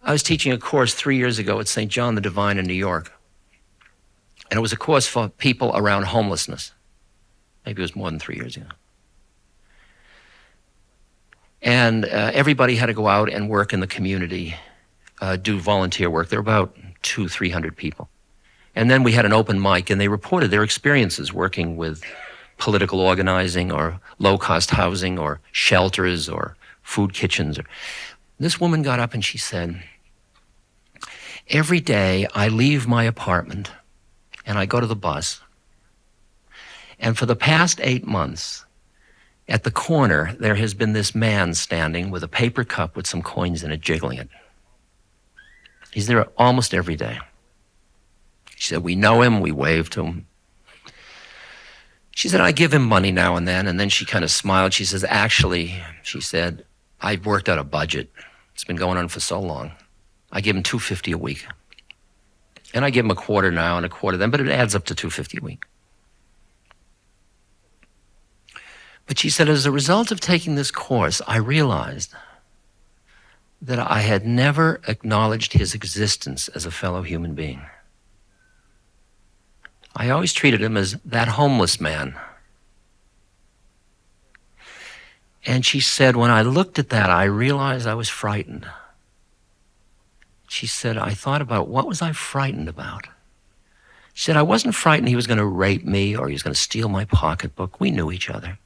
I was teaching a course 3 years ago at St. John the Divine in New York. And it was a course for people around homelessness. Maybe it was more than 3 years ago. And everybody had to go out and work in the community, do volunteer work. There were about 200-300 people. And then we had an open mic, and they reported their experiences working with political organizing or low-cost housing or shelters or food kitchens. This woman got up and she said, every day I leave my apartment and I go to the bus. And for the past 8 months, at the corner, there has been this man standing with a paper cup with some coins in it, jiggling it. He's there almost every day. She said, we know him, we wave to him. She said, I give him money now and then she kind of smiled. She says, actually, she said, I've worked out a budget. It's been going on for so long. I give him $250 a week. And I give him a quarter now and a quarter then, but it adds up to $250 a week. But she said, as a result of taking this course, I realized that I had never acknowledged his existence as a fellow human being. I always treated him as that homeless man. And she said, when I looked at that, I realized I was frightened. She said, I thought about what was I frightened about? She said, I wasn't frightened he was going to rape me or he was going to steal my pocketbook. We knew each other.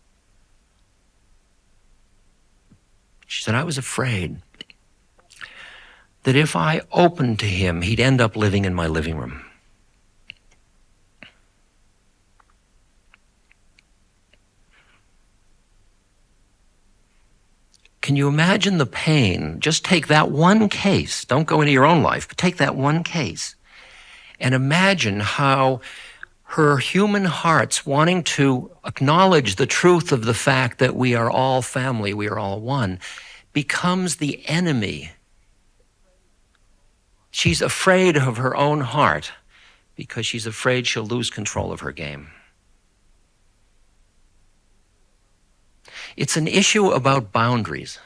She said, I was afraid that if I opened to him, he'd end up living in my living room. Can you imagine the pain? Just take that one case. Don't go into your own life, but take that one case and imagine how her human heart's wanting to acknowledge the truth of the fact that we are all family, we are all one, becomes the enemy. She's afraid of her own heart because she's afraid she'll lose control of her game. It's an issue about boundaries.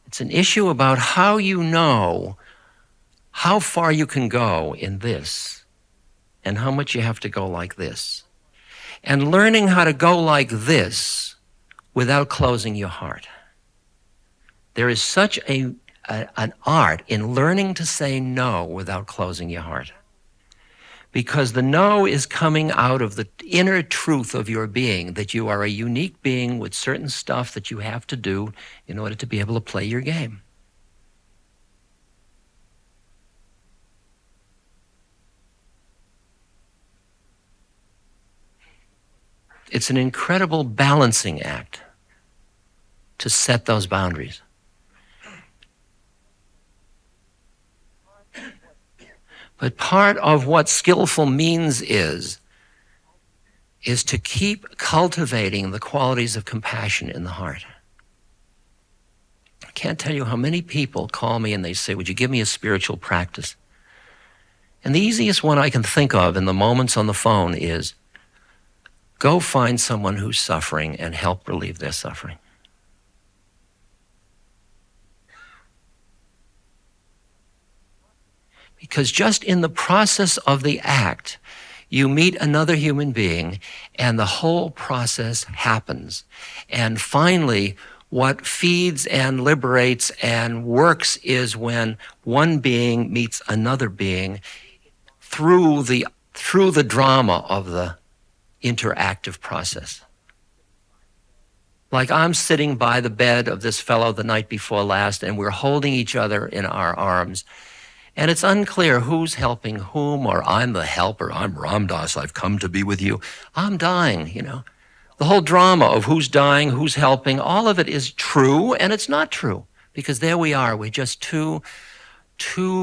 It's an issue about how you know how far you can go in this and how much you have to go like this. And learning how to go like this without closing your heart. There is such an art in learning to say no without closing your heart. Because the no is coming out of the inner truth of your being, that you are a unique being with certain stuff that you have to do in order to be able to play your game. It's an incredible balancing act to set those boundaries. But part of what skillful means is to keep cultivating the qualities of compassion in the heart. I can't tell you how many people call me and they say, would you give me a spiritual practice? And the easiest one I can think of in the moments on the phone is, go find someone who's suffering and help relieve their suffering. Because just in the process of the act, you meet another human being and the whole process happens. And finally, what feeds and liberates and works is when one being meets another being through the drama of the interactive process. Like I'm sitting by the bed of this fellow the night before last and we're holding each other in our arms. And it's unclear who's helping whom, or I'm the helper, I'm Ramdas, I've come to be with you. I'm dying, you know. The whole drama of who's dying, who's helping, all of it is true and it's not true. Because there we are, we're just two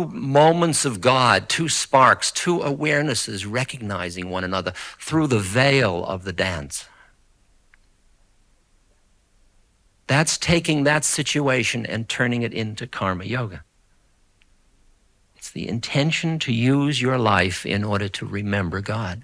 moments of God, two sparks, two awarenesses recognizing one another through the veil of the dance. That's taking that situation and turning it into karma yoga. It's the intention to use your life in order to remember God.